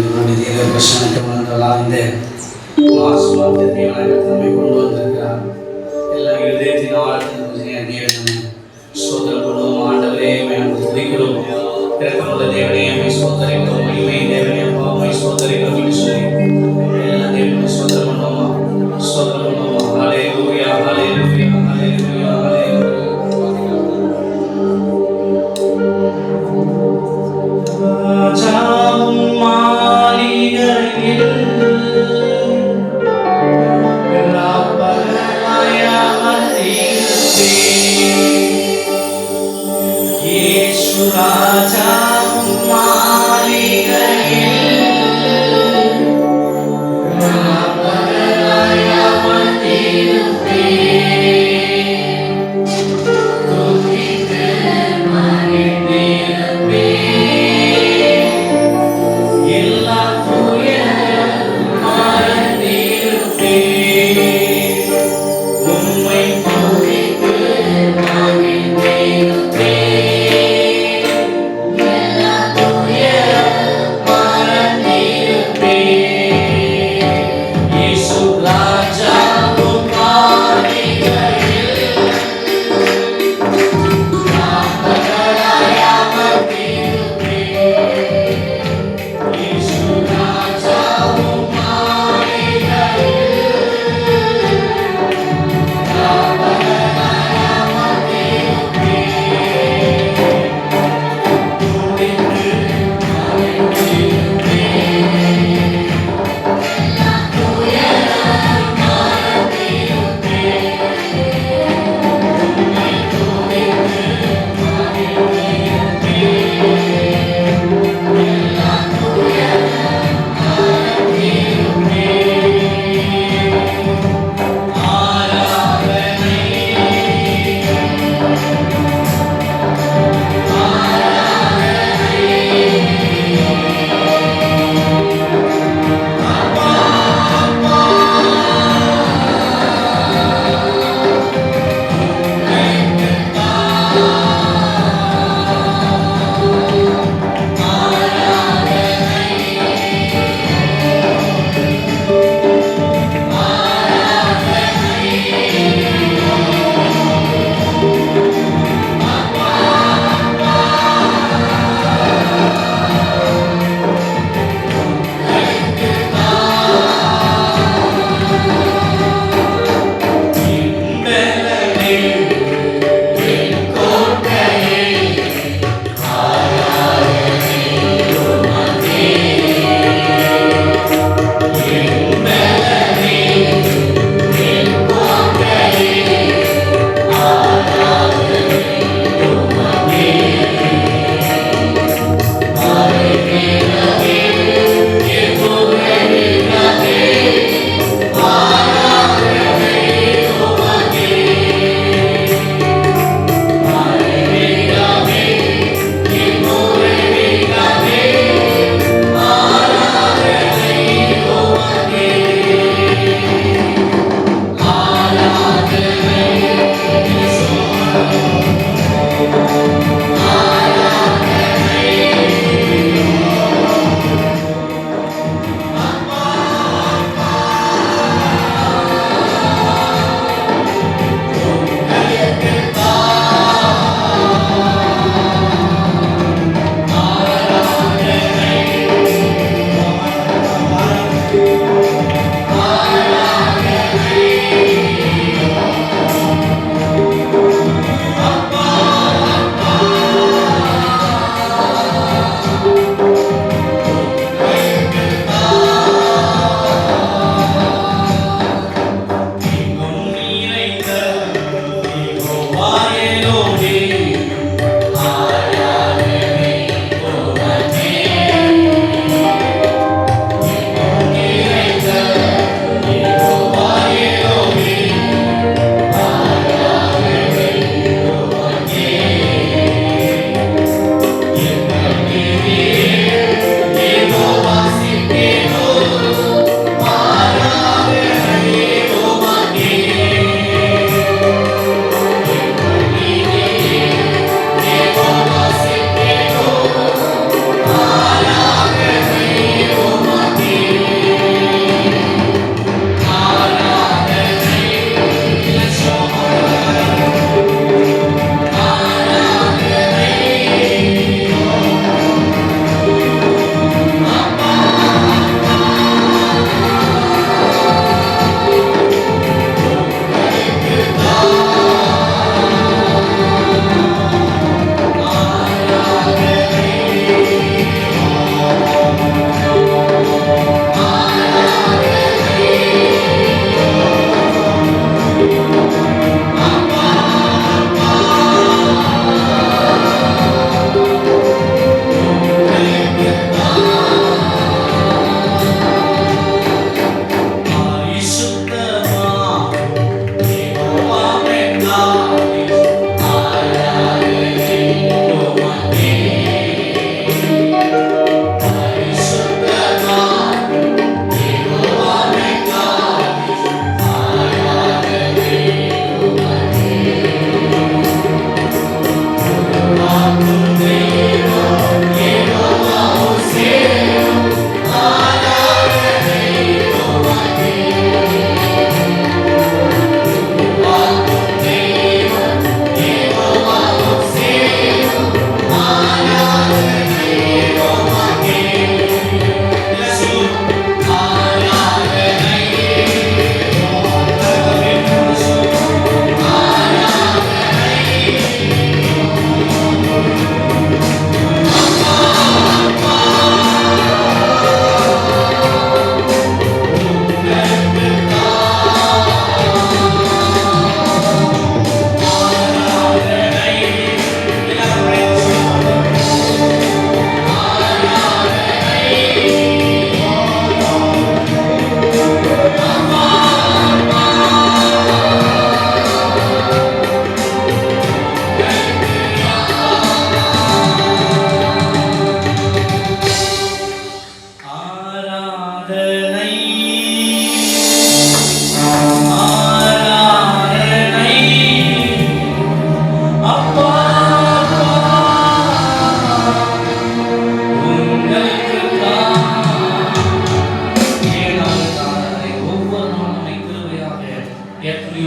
இந்த மார்ச் மாதத்தை தேவனாக நம்மை கொண்டு வந்திருக்கிறார். எல்லா இதயத்தின் ஆழ்ந்த தேவனை சோதனை பண்ணுவோம். ஆண்டவரே நாங்கள் துதிக்கிறோம். இறக்கமுள்ள தேவனே அம்மை சோதரிக்கிறோம். மகிமை தேவனே அப்பா அம்மை சோதரிக்கிறோம் என்று சொல்லி எல்லா தேவனும் சோதனை பண்ணுவோமா, சோதனை பண்ணுவோமா. ஹல்லேலூயா, ஹல்லேலூயா, ஹல்லேலூயா, ஹல்லேலூயா. ராஜாவும் மாளிகையில் ராப்பகலாய் அமர்ந்திருப்பேன்.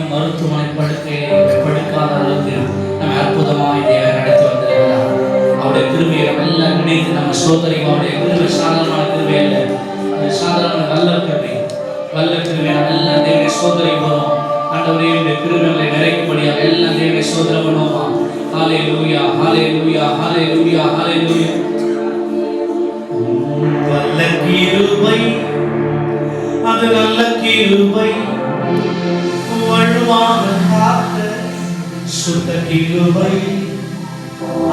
மருத்துவமனை படுக்காத அளவுக்கு நம்ம அற்புதமாய் தேவன் நடத்தி வந்திருக்கிறார். அவருடைய கிருபையை எல்லாம் நினைத்து நம்ம சோதரிக்கும். அவருடைய கிருபை சாதாரணமான கிருபை இல்லை, அது சாதாரண வல்ல கிருபை. நம்ம எல்லாம் தேவனை சோதரிக்கும். ஆண்டவரே கிருபைகளை நிறைக்கும்படியாக எல்லாம் தேவனை சோதனை பண்ணுவோமா? ஹல்லேலூயா, ஹல்லேலூயா, ஹல்லேலூயா, ஹல்லேலூயா. வல்ல கிருபை, அது நல்ல கிருபை, வழுவாக காத்த சுத்த கிருபை,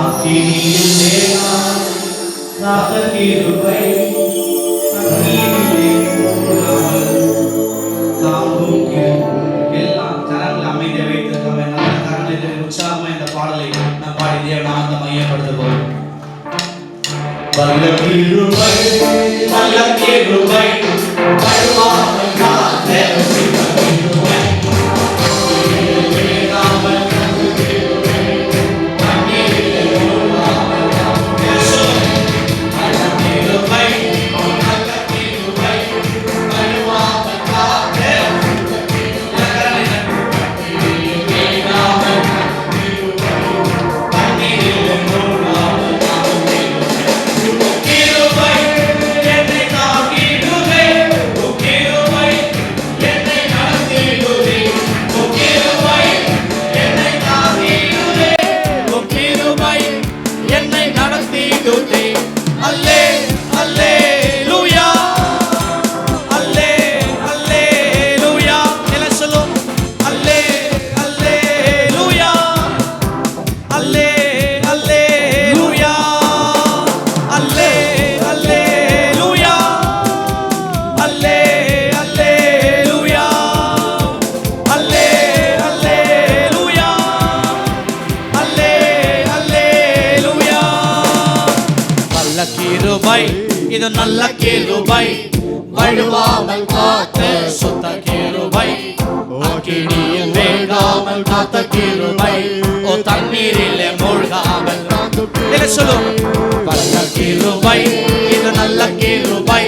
அக்கினியில் நேராக காத்த கிருபை, தாங்கும் கிருபை. எல்லாம் கரங்களை அமைதியை வைத்திருக்கவே நல்ல கரங்களை உற்சாகமாக இந்த பாடலை நான் பாடி தேவனை அந்த மையப்படுத்துவோம். வல்ல கிருபை, நல்ல கிருபை, வழுவாக காத்த சுத்த கிருபை, இது நல்ல கிருபை, வழுவாமல் காத்த சுத்த கிருபை, அக்கினியில் வேகாமல் காத்த கிருபை, ஓ தண்ணீரிலே மூழ்காமல் சொல்லும். வல்ல கிருபை, இது நல்ல கிருபை,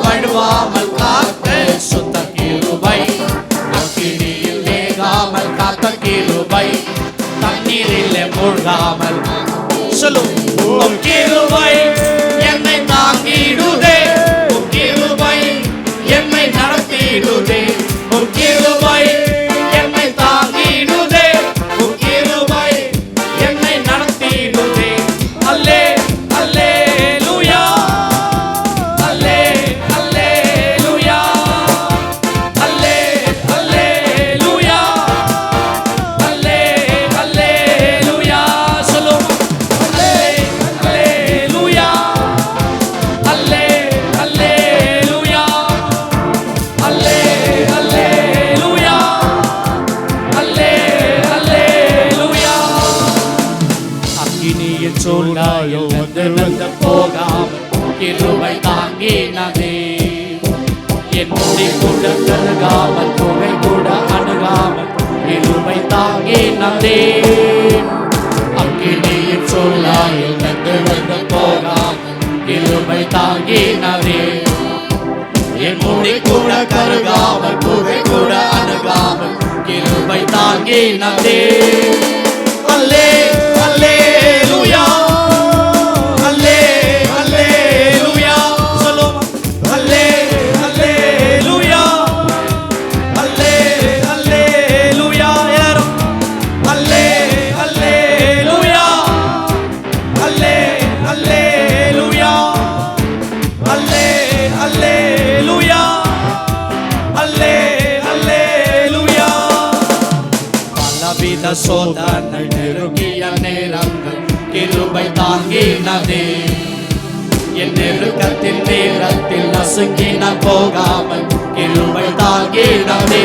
வழுவாமல் காத்த சுத்த கிருபை, அக்கினியில் வேகாமல் காத்த கிருபை, தண்ணீரிலே மூழ்காமல் சொல்லும். கிருபை என்னை தாங்கிடுதே, கிருபை என்னை நடத்திடுதே, கிருபை என்னை தாங்கிடுதே, கிருபை என்னை நடத்திடுதே. அல்லே அல்லேலூயா, அல்லே அல்லேலூயா, அல்லே அல்லேலூயா, அல்லே அல்லேலூயா. சொல்லும் அல்லே அல்லேலூயா, அல்லே அல்லேலூயா, அல்லே அல்லேலூயா, அல்லே அல்லேலூயா. அக்கினியின் சூழ்நாயில் வந்து போகாமல் கிருபை தாங்கினதே, என் முடி கூட கருகாமல் புகை கூட அணுகாமல் கிருபை தாங்கினதே. அக்கினியின் சூழ்நாயில் வந்து போகாமல் கிருபை தாங்கினதே, என் முடி கூட கருகாமல் புகை கூட அணுகாமல் கிருபை தாங்கினதே. அல்லே அல்லேலூயா, அல்லே அல்லேலூயா. சொல்லும் அல்லே அல்லேலூயா, அல்லே அல்லேலூயா. எல்லாரும் அல்லே அல்லேலூயா, அல்லே அல்லேலூயா, அல்லே அல்லேலூயா, அல்லே அல்லேலூயா. பலவித சோதனை நெருங்கிய நேரங்கள் கிருபை தாங்கினதே, என் நெருக்கத்தின் நேரத்தில் நசுங்கின போகாமல் கிருபை தாங்கினதே.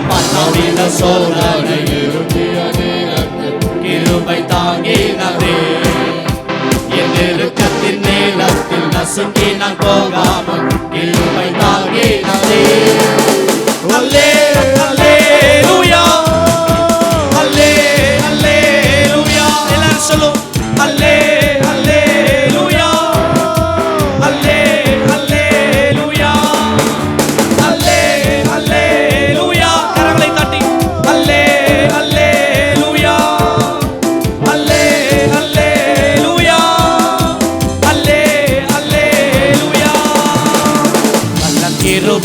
பலவித சோதனை நெருங்கிய நேரத்தில் கிருபை தாங்கினதே, என் நெருக்கத்தின் நேரத்தில் நசுங்கின போகாமல்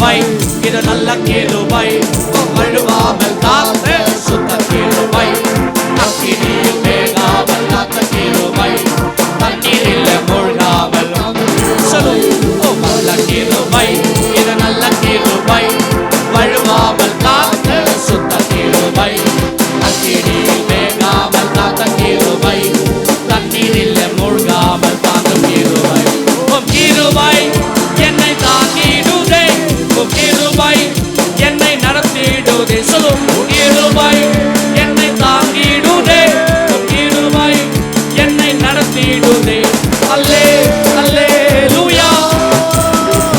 கிருபை, இது நல்ல கிருபை, வழுவாமல் காத்த சுத்த கிருபை, அக்கினியில் வேகாமல் காத்த கிருபை, தண்ணீரில் மூழ்காமல் நல்ல கிருபை, இது நல்ல கிருபை, வழுவாமல் காத்த சுத்த கிருபை, அக்கினியில் வேகாமல் காத்த கிருபை, தண்ணீரில் மூழ்காமல் தாங்கும் கிருபை. உம் கிருபை என்னை தாங்கிடுதே, உம் கிருபை என்னை நடத்திடுதே. சொல்லும் கிருபை என்னை தாங்கிடுதே, உம் கிருபை என்னை நடத்திடுதே. அல்லே அல்லேலூயா,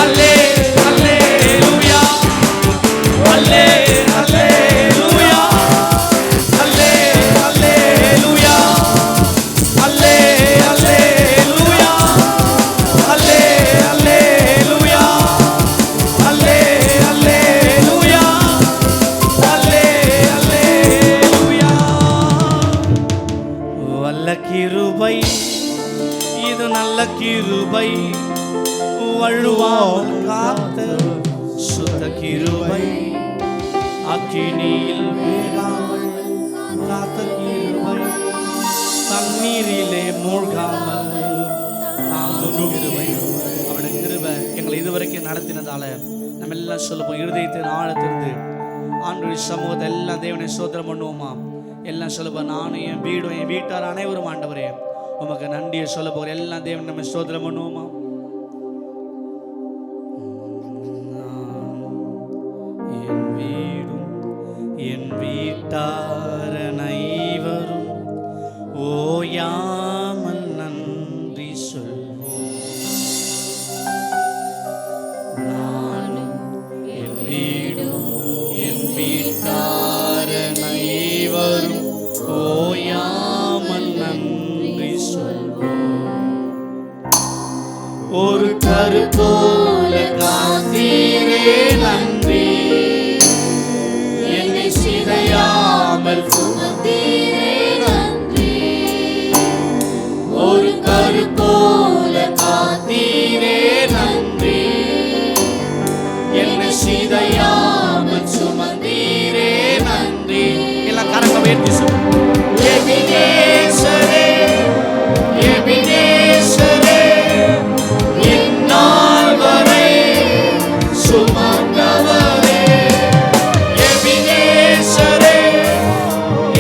அல்லே அல்லேலூயா, அல்லே அல்லேலூயா, அல்லே அல்லேலூயா, அல்லே அல்லேலூயா, அல்லே அல்லேலூயா, அல்லே அல்லேலூயா, அல்லே அல்லேலூயா. வல்ல கிருபை, இது நல்ல கிருபை, வழுவாமல் காத்த சுத்த கிருபை, அக்கினியில் வேகாமல் காத்த கிருபை, தண்ணீரிலே மூழ்காமல் தாங்கும் கிருபை. அவருடைய கிருபை எங்களை இதுவரைக்கும் நடத்தினதால நம்ம எல்லாம் சொல்லுவோம், இருதயத்தின் ஆழத்திலிருந்து ஆண்டவருடைய சமூகத்தை எல்லாம் தேவனை சோதனை பண்ணுவோமா? எல்லாம் சொல்லுவோம், நானும் என் வீடும் என் வீட்டார் அனைவரும் ஆண்டவரே உமக்கு நன்றியை சொல்ல போகிற எல்லாம் தேவன் நம்ம சோதனை பண்ணுவோமா? என் வீடும் என் வீட்டார் அனைவரும் ஓயாமல் நன்றி சொல்வோம். நானும் என் வீடும் என் வீட்டார் அனைவரும் ஓயாமல் நன்றி சொல்வோம். ஒரு கரு போல காத்தீரே நன்றி, என்னை சிதையாமல் சுமந்தீரே நன்றி. ஒரு கரு போல காத்தீரே நன்றி, என்னை சிதையாமல் சுமந்தீரே நன்றி. எல்லாம் கரங்க வேண்டி எபினேசரே, எபினேசரே, இந்நாள் வரை சுமந்தவரே. எபினேசரே,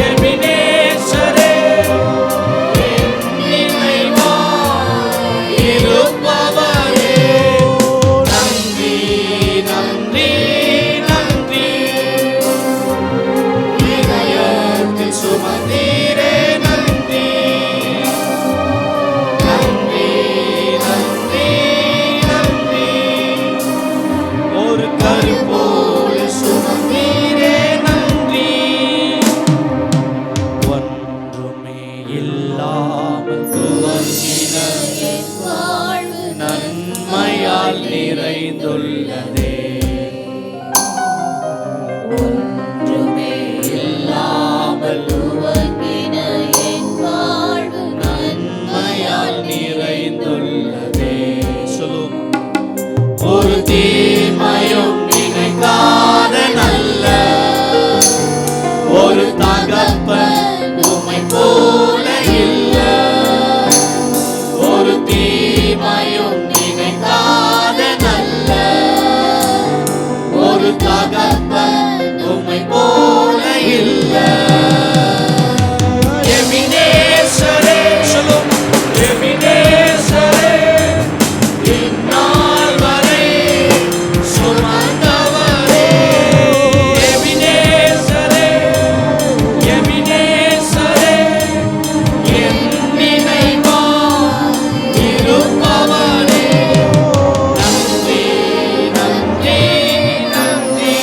எபினேசரே, என் நினைவாய் இருப்பவரே. நன்றி நன்றி நன்றி, இதயத்தில் சுமந்தீரே நன்றி. நன்றி நன்றி நன்றி, ஒரு கரு போல சுமந்தீரே நன்றி. ஒன்றுமே இல்லாமல் துவங்கின நன்மையால் நிறைந்துள்ளதே. ஒன்றுமே இல்லாமல் துவங்கின நன்மையால் நிறைந்துள்ளதே. சொல்லுவோம், ஒரு தீமையும் நினைக்காத நல்ல ஒரு தகப்பன் உம்மை போல இல்ல. ஒரு தீமையும் நினைக்காத நல்ல ஒரு தகப்பன் உம்மை போல இல்ல. எபினேசரே, சொல்லும் எபினேசரே, இந்நாள் வரை சுமந்தவரே. எபினேசரே, எபினேசரே, என் நினைவாய் இருப்பவரே. நன்றி நன்றி நன்றி,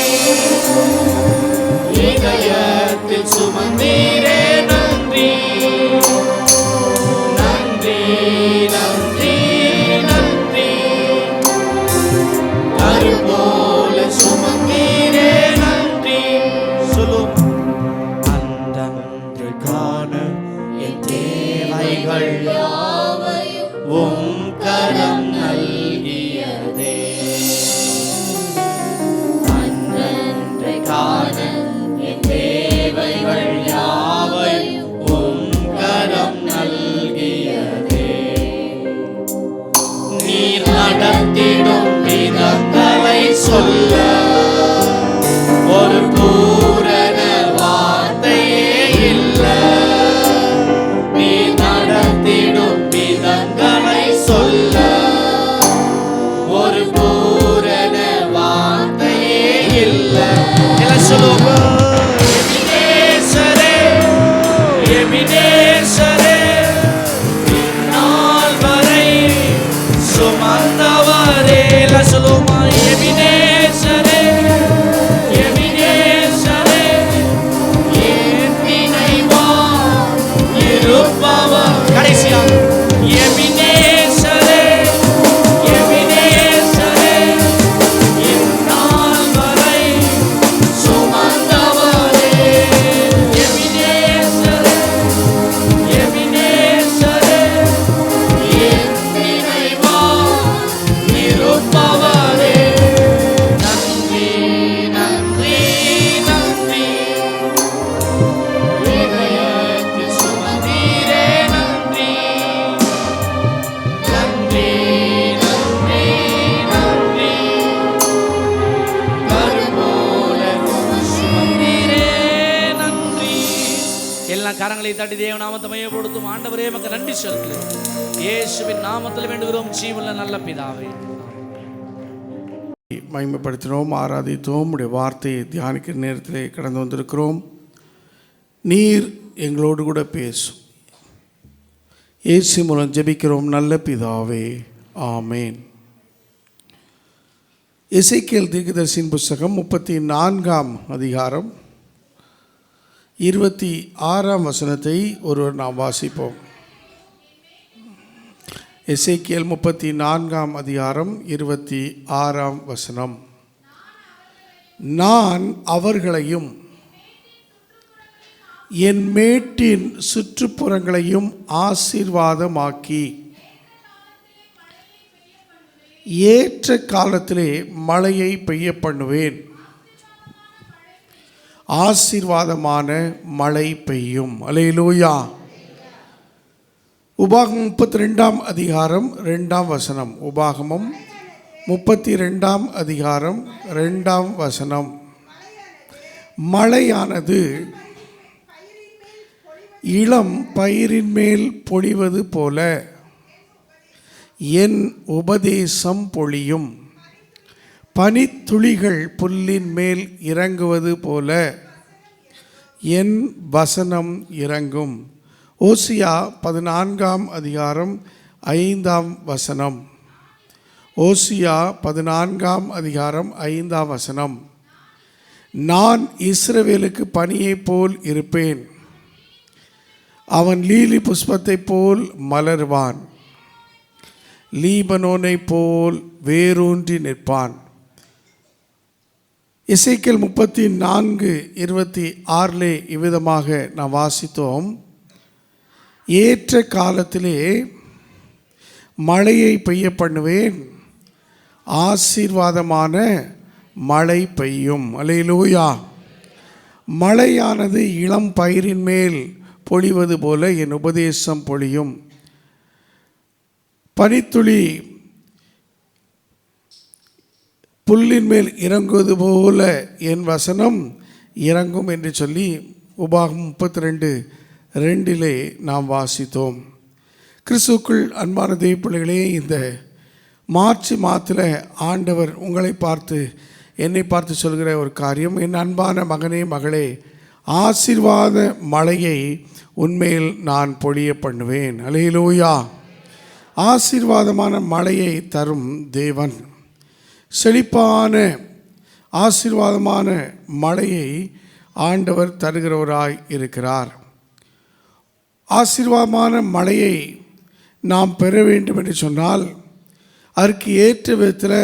நடத்திடும் விதங்களை சொல்ல ஒரு பூரண வார்த்தையே இல்ல. நீ நடத்திடும் விதங்களை சொல்ல ஒரு பூரண வார்த்தையே இல்ல. எல்லாம் சொல்லுவோம். எபினேசரே, எபினேசரே, இந்நாள் வரை சுமந்தவரே. எல்லாம் சொல்லுவோமா? எபினேசரே, எபினேசரே, என் நினைவா இருப்பவர். கடைசியா எபினேசரே, எபினேசரே, இந்நாள் வரை சுமந்தவரே. எபினேசரே, எபினேசரே, என் நினைவா இருப்பவரே. நன்றி, நன்றி, நன்றி. இதயத்தில் சுமந்தீரே நன்றி. நன்றி, நன்றி, நன்றி. கரும்போல சுமந்தீரே நன்றி. எல்லா கரங்களை தட்டி தேவ நாமத்தை மையப்படுத்தும். ஆண்டவரே நமக்கு நன்றி சொல்லு. இயேசுவின் நாமத்தில் வேண்டுகிறோம் ஜீவனுள்ள நல்ல பிதாவே. மகிமைப்படுத்தினோம், ஆராதித்தோம். உடைய வார்த்தையை தியானிக்கிற நேரத்திலே கடந்து வந்திருக்கிறோம். நீர் எங்களோடு கூட பேசும். இயேசு மூலம் ஜெபிக்கிறோம் நல்ல பிதாவே, ஆமேன். எசேக்கியேல் தீர்க்கதரிசியின் புஸ்தகம் 34ஆம் அதிகாரம் 26ஆம் வசனத்தை ஒருவர் நாம் வாசிப்போம். எசேக்கியேல் 34ஆம் அதிகாரம் 26ஆம் வசனம். நான் அவர்களையும் என் மேட்டின் சுற்றுப்புறங்களையும் ஆசீர்வாதமாக்கி ஏற்ற காலத்திலே மழையை பெய்ய பண்ணுவேன். ஆசீர்வாதமான மழை பெய்யும். அல்லேலூயா. உபாகமம் 32ஆம் அதிகாரம் 2ஆம் வசனம். உபாகமம் 32ஆம் அதிகாரம் 2ஆம் வசனம். மழையானது இளம் பயிரின் மேல் பொழிவது போல என் உபதேசம் பொழியும். பனித்துளிகள் புல்லின் மேல் இறங்குவது போல என் வசனம் இறங்கும். ஓசியா 14ஆம் அதிகாரம் 5ஆம் வசனம். ஓசியா 14ஆம் அதிகாரம் 5ஆம் வசனம். நான் இஸ்ரவேலுக்கு பனியைப் போல் இருப்பேன். அவன் லீலி புஷ்பத்தைப் போல் மலர்வான். லீபனோனை போல் வேரூன்றி நிற்பான். எசேக்கியேல் 34:26 இவ்விதமாக நாம் வாசித்தோம். ஏற்ற காலத்திலே மழையை பெய்ய பண்ணுவேன். ஆசீர்வாதமான மழை பெய்யும். அல்லேலூயா. மழையானது இளம் பயிரின் மேல் பொழிவது போல என் உபதேசம் பொழியும். பனித்துளி புல்லின் மேல் இறங்குவது போல என் வசனம் இறங்கும் என்று சொல்லி உபாகமம் 32:2 நாம் வாசித்தோம். கிறிஸ்துவுக்குள் அன்பான தேவ பிள்ளைகளே, இந்த மார்ச் மாதத்தில் ஆண்டவர் உங்களை பார்த்து என்னை பார்த்து சொல்கிற ஒரு காரியம், என் அன்பான மகனே மகளே, ஆசீர்வாத மழையை உண்மையில் நான் பொழிய பண்ணுவேன். அல்லேலூயா. ஆசீர்வாதமான மழையை தரும் தேவன். செழிப்பான ஆசீர்வாதமான மழையை ஆண்டவர் தருகிறவராய் இருக்கிறார். ஆசீர்வாதமான மழையை நாம் பெற வேண்டும் என்று சொன்னால் அதற்கு ஏற்ற விதத்தில்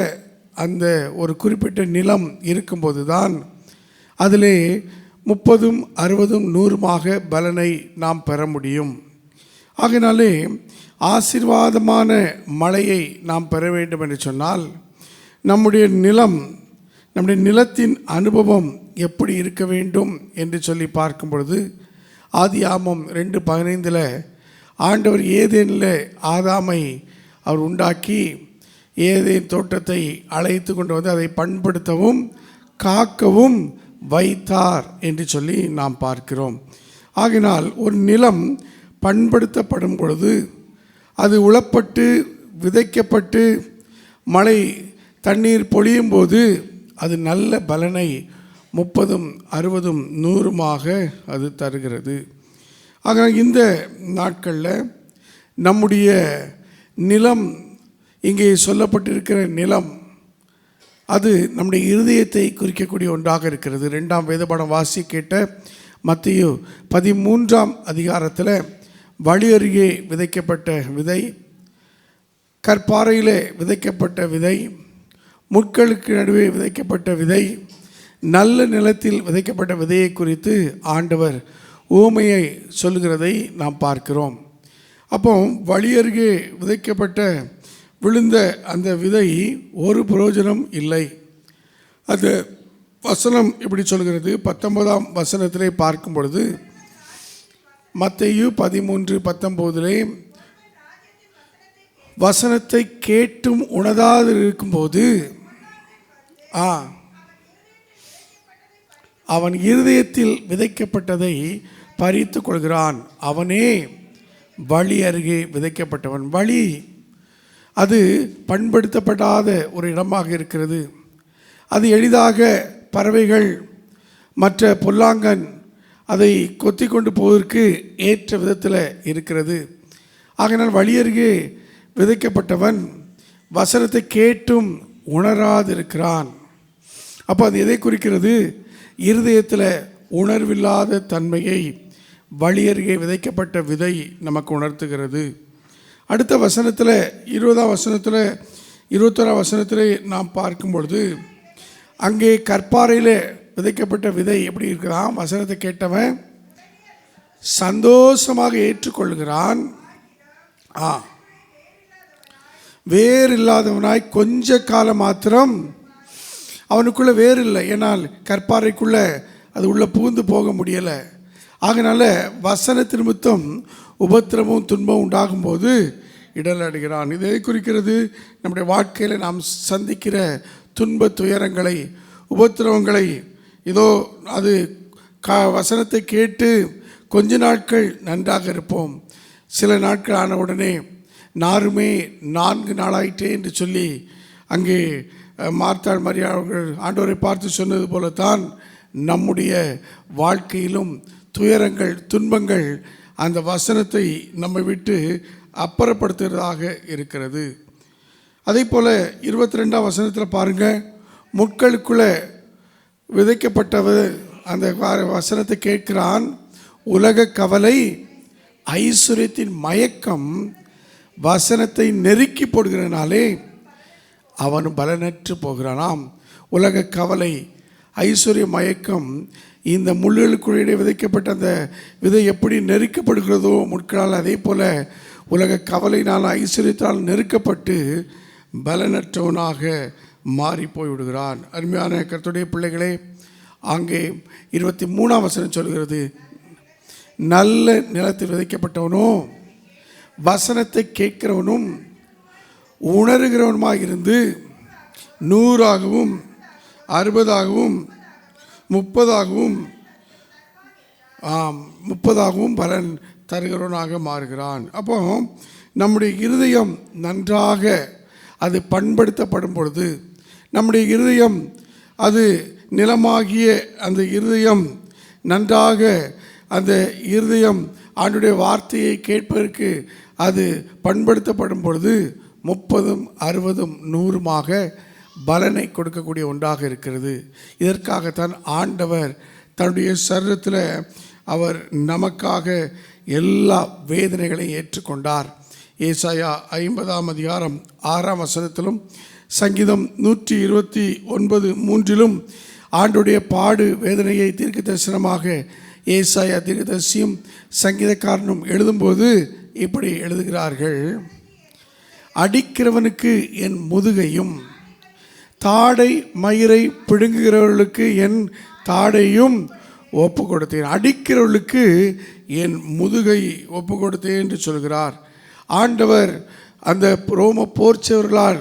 அந்த ஒரு குறிப்பிட்ட நிலம் இருக்கும்போது தான் அதிலே 30, 60, 100 பலனை நாம் பெற முடியும். ஆகையினாலே ஆசீர்வாதமான மழையை நாம் பெற வேண்டும் என்று சொன்னால் நம்முடைய நிலத்தின் அனுபவம் எப்படி இருக்க வேண்டும் என்று சொல்லி பார்க்கும் பொழுது ஆதியாகமம் 2:15 ஆண்டவர் ஏதேனில் ஆதாமை அவர் உண்டாக்கி ஏதேன் தோட்டத்தை அழைத்து கொண்டு வந்து அதை பண்படுத்தவும் காக்கவும் வைத்தார் என்று சொல்லி நாம் பார்க்கிறோம். ஆகினால் ஒரு நிலம் பண்படுத்தப்படும் பொழுது அது உழப்பட்டு விதைக்கப்பட்டு மழை தண்ணீர் பொழியும் போது அது நல்ல பலனை 30, 60, 100 அது தருகிறது. ஆக இந்த நாட்களில் நம்முடைய நிலம், இங்கே சொல்லப்பட்டிருக்கிற நிலம், அது நம்முடைய இருதயத்தை குறிக்கக்கூடிய ஒன்றாக இருக்கிறது. 2ஆம் வேதபாடம் வாசி கேட்ட மத்தேயு 13ஆம் அதிகாரத்தில் வழி அருகே விதைக்கப்பட்ட விதை, கற்பாறையிலே விதைக்கப்பட்ட விதை, முட்களுக்கு நடுவே விதைக்கப்பட்ட விதை, நல்ல நிலத்தில் விதைக்கப்பட்ட விதையை குறித்து ஆண்டவர் உவமையை சொல்லுகிறதை நாம் பார்க்கிறோம். அப்போ வழி அருகே விதைக்கப்பட்ட விழுந்த அந்த விதை ஒரு பிரயோஜனம் இல்லை. அது வசனம் இப்படி சொல்கிறது. 19ஆம் வசனத்திலே பார்க்கும் பொழுது மத்தேயு 13:19 வசனத்தை கேட்டும் உணராது இருக்கும்போது அவன் இருதயத்தில் விதைக்கப்பட்டதை பறித்து கொள்கிறான். அவனே வழி அருகே விதைக்கப்பட்டவன். வழி அது பண்படுத்தப்படாத ஒரு இடமாக இருக்கிறது. அது எளிதாக பறவைகள் மற்ற புல்லாங்கன் அதை கொத்தி கொண்டு போவதற்கு ஏற்ற விதத்தில் இருக்கிறது. ஆகையினால் வழி அருகே விதைக்கப்பட்டவன் வசனத்தை கேட்டும் உணராதிருக்கிறான். அப்போ அது எதை குறிக்கிறது? இருதயத்தில் உணர்வில்லாத தன்மையை வழி அருகே விதைக்கப்பட்ட விதை நமக்கு உணர்த்துகிறது. அடுத்த வசனத்தில் 20ஆம் வசனத்தில் 21ஆம் வசனத்தில் நாம் பார்க்கும் பொழுது அங்கே கற்பாறையில் விதைக்கப்பட்ட விதை எப்படி இருக்கிறான்? வசனத்தை கேட்டவன் சந்தோஷமாக ஏற்றுக்கொள்கிறான். வேறு இல்லாதவனாய் கொஞ்ச காலம் மாத்திரம் அவனுக்குள்ளே வேறு இல்லை. ஏன்னால் கற்பாறைக்குள்ளே அது உள்ளே புகுந்து போக முடியலை. ஆகையினால வசனத்தின் நிமித்தம் உபத்திரமும் துன்பம் உண்டாகும்போது இடல் அடைகிறான். இதை குறிக்கிறது நம்முடைய வாழ்க்கையில் நாம் சந்திக்கிற துன்ப துயரங்களை, உபத்திரவங்களை. இதோ அது வசனத்தை கேட்டு கொஞ்ச நாட்கள் நன்றாக இருப்போம். சில நாட்கள் ஆன உடனே நாருமே 4 நாளாயிட்டே என்று சொல்லி அங்கே மார்த்தாள் மரியா அவர்கள் ஆண்டவரை பார்த்து சொன்னது போலத்தான் நம்முடைய வாழ்க்கையிலும் துயரங்கள், துன்பங்கள் அந்த வசனத்தை நம்மை விட்டு அப்புறப்படுத்துகிறதாக இருக்கிறது. அதே போல் 22ஆம் வசனத்தில் பாருங்கள், முட்களுக்குள்ளே விதைக்கப்பட்டவர் அந்த வசனத்தை கேட்கிறான். உலக கவலை, ஐஸ்வர்யத்தின் மயக்கம் வசனத்தை நெருக்கி போடுகிறனாலே அவன் பலனற்று போகிறானாம். உலக கவலை, ஐஸ்வர்ய மயக்கம், இந்த முள்ளுகளுக்குள்ளே விதைக்கப்பட்ட அந்த விதை எப்படி நெருக்கப்படுகிறதோ முட்களால், அதே போல் உலக கவலையினால் ஐஸ்வர்யத்தால் நெருக்கப்பட்டு பலனற்றவனாக மாறி போய்விடுகிறான். அருமையான கர்த்தருடைய பிள்ளைகளே, அங்கே 23ஆம் வசனம் சொல்கிறது, நல்ல நிலத்தில் விதைக்கப்பட்டவனோ வசனத்தை கேட்கிறவனும் உணர்கிறவனுமாக இருந்து 100ஆகவும் 60ஆகவும் 30ஆகவும் பலன் தருகிறவனாக மாறுகிறான். அப்போ நம்முடைய இருதயம் நன்றாக அது பண்படுத்தப்படும் பொழுது, நம்முடைய இருதயம் அது நிலமாகிய அந்த இருதயம் நன்றாக, அந்த இருதயம் ஆண்டுடைய வார்த்தையை கேட்பதற்கு அது பண்படுத்தப்படும் பொழுது 30, 60, 100 பலனை கொடுக்கக்கூடிய ஒன்றாக இருக்கிறது. இதற்காகத்தான் ஆண்டவர் தன்னுடைய சரீரத்தில் அவர் நமக்காக எல்லா வேதனைகளையும் ஏற்றுக்கொண்டார். ஏசாயா 50ஆம் அதிகாரம் 6ஆம் வசனத்திலும் சங்கீதம் 129:3 ஆண்டுடைய பாடு வேதனையை தீர்க்க தரிசனமாக ஏசாயா தீர்க்கதரிசியும் சங்கீதக்காரனும் எழுதும்போது இப்படி எழுதுகிறார்கள், அடிக்கிறவனுக்கு என் முதுகையும் தாடை மயிரை பிடுங்குகிறவர்களுக்கு என் தாடையும் ஒப்பு கொடுத்தேன். அடிக்கிறவர்களுக்கு என் முதுகை ஒப்பு கொடுத்தேன் என்று சொல்கிறார் ஆண்டவர். அந்த ரோம போர்ச்சவர்களால்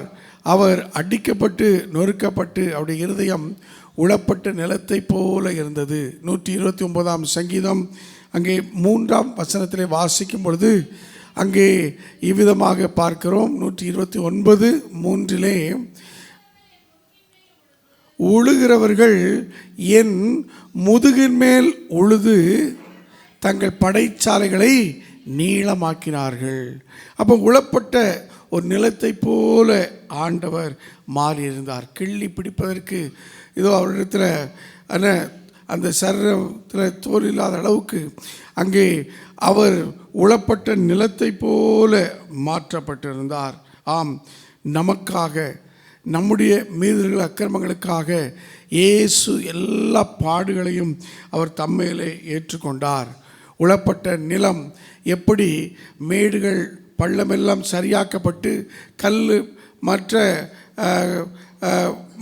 அவர் அடிக்கப்பட்டு நொறுக்கப்பட்டு அவருடைய இருதயம் உளப்பட்ட நிலத்தை போல இருந்தது. 129 சங்கீதம் அங்கே 3ஆம் வசனத்திலே வாசிக்கும் பொழுது அங்கே இவ்விதமாக பார்க்கிறோம். 129:3 உழுகிறவர்கள் என் முதுகின் மேல் உழுது தங்கள் படைச்சாலைகளை நீளமாக்கினார்கள். அப்போ உளப்பட்ட ஒரு நிலத்தை போல ஆண்டவர் மாறியிருந்தார். கிள்ளி பிடிப்பதற்கு ஏதோ அவரிடத்தில் அந்த சரீரத்தில் தோல் இல்லாத அளவுக்கு அங்கே அவர் உளப்பட்ட நிலத்தை போல மாற்றப்பட்டிருந்தார். ஆம், நமக்காக, நம்முடைய மீறுதல்கள் அக்கிரமங்களுக்காக இயேசு எல்லா பாடுகளையும் அவர் தம்மேலே ஏற்றுக்கொண்டார். உளப்பட்ட நிலம் எப்படி மேடுகள் பள்ளமெல்லாம் சரியாக்கப்பட்டு கல் மற்ற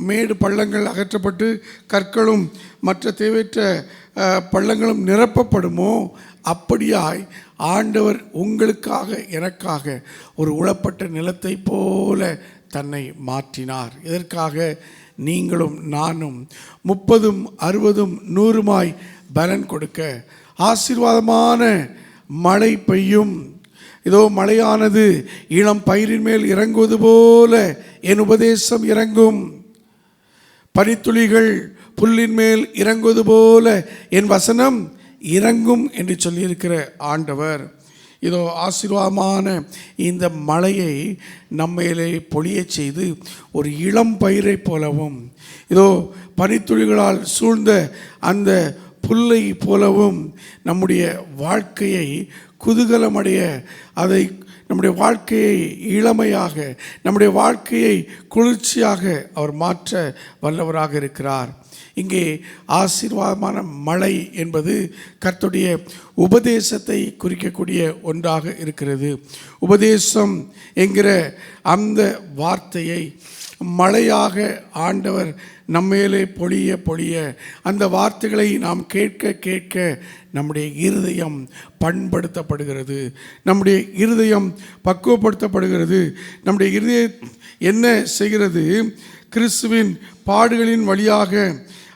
மேடு பள்ளங்கள் அகற்றப்பட்டு கற்களும் மற்ற தேவையற்ற பள்ளங்களும் நிரப்பப்படுமோ, அப்படியாய் ஆண்டவர் உங்களுக்காக எனக்காக ஒரு உளப்பட்ட நிலத்தை போல தன்னை மாற்றினார். இதற்காக நீங்களும் நானும் 30, 60, 100 பலன் கொடுக்க ஆசீர்வாதமான மழை பெய்யும். இதோ மழையானது இளம் பயிரின் மேல் இறங்குவது போல என் உபதேசம் இறங்கும். பனித்துளிகள் புல்லின் மேல் இறங்குவது போல என் வசனம் இறங்கும் என்று சொல்லியிருக்கிற ஆண்டவர் இதோ ஆசீர்வாதமான இந்த மழையை நம்மையிலே பொழிய செய்து ஒரு இளம் பயிரை போலவும், இதோ பனித்துளிகளால் சூழ்ந்த அந்த புல்லை போலவும் நம்முடைய வாழ்க்கையை குதூகலமடைய, அதை நம்முடைய வாழ்க்கையை இளமையாக, நம்முடைய வாழ்க்கையை குளிர்ச்சியாக அவர் மாற்ற வல்லவராக இருக்கிறார். இங்கே ஆசீர்வாதமான மழை என்பது கர்த்தருடைய உபதேசத்தை குறிக்கக்கூடிய ஒன்றாக இருக்கிறது. உபதேசம் என்கிற அந்த வார்த்தையை மழையாக ஆண்டவர் நம்மேலே பொழிய பொழிய அந்த வார்த்தைகளை நாம் கேட்க கேட்க நம்முடைய இருதயம் பண்படுத்தப்படுகிறது, நம்முடைய இருதயம் பக்குவப்படுத்தப்படுகிறது. நம்முடைய இருதயம் என்ன செய்கிறது? கிறிஸ்துவின் பாடுகளின் வழியாக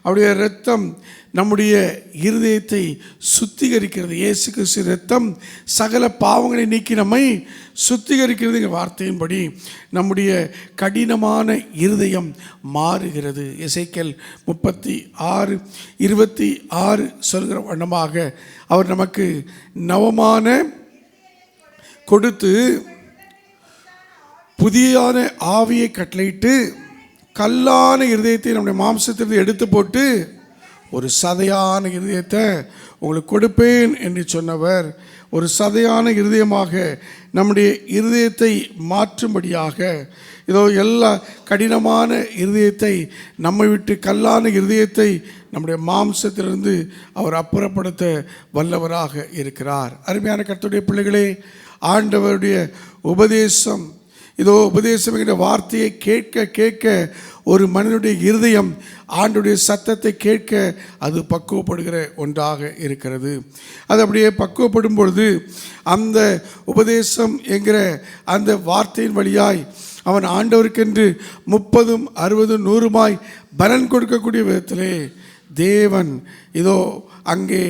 அவருடைய இரத்தம் நம்முடைய இருதயத்தை சுத்திகரிக்கிறது. இயேசு கிறிஸ்து இரத்தம் சகல பாவங்களை நீக்கி நம்மை சுத்திகரிக்கிறது. என்ற வார்த்தையின்படி நம்முடைய கடினமான இருதயம் மாறுகிறது. எசேக்கியேல் 36:26 சொல்கிற வண்ணமாக அவர் நமக்கு நவமான கொடுத்து புதியான ஆவியை கட்டளையிட்டு கல்லான இருதயத்தை நம்முடைய மாம்சத்திலிருந்து எடுத்து போட்டு ஒரு சதையான இருதயத்தை உங்களுக்கு கொடுப்பேன் என்று சொன்னவர் ஒரு சதையான இருதயமாக நம்முடைய இருதயத்தை மாற்றும்படியாக இதோ எல்லா கடினமான இருதயத்தை நம்மை விட்டு கல்லான இருதயத்தை நம்முடைய மாம்சத்திலிருந்து அவர் அப்புறப்படுத்த வல்லவராக இருக்கிறார். அருமையான கர்த்தருடைய பிள்ளைகளே, ஆண்டவருடைய உபதேசம், இதோ உபதேசம் என்கிற வார்த்தையை கேட்க கேட்க ஒரு மனிதனுடைய இருதயம் ஆண்டவருடைய சத்தத்தை கேட்க அது பக்குவப்படுகிற ஒன்றாக இருக்கிறது. அது அப்படியே பக்குவப்படும் பொழுது அந்த உபதேசம் என்கிற அந்த வார்த்தையின் வழியாய் அவன் ஆண்டவருக்கென்று 30, 60, 100 பலன் கொடுக்கக்கூடிய விதத்திலே தேவன் இதோ அங்கே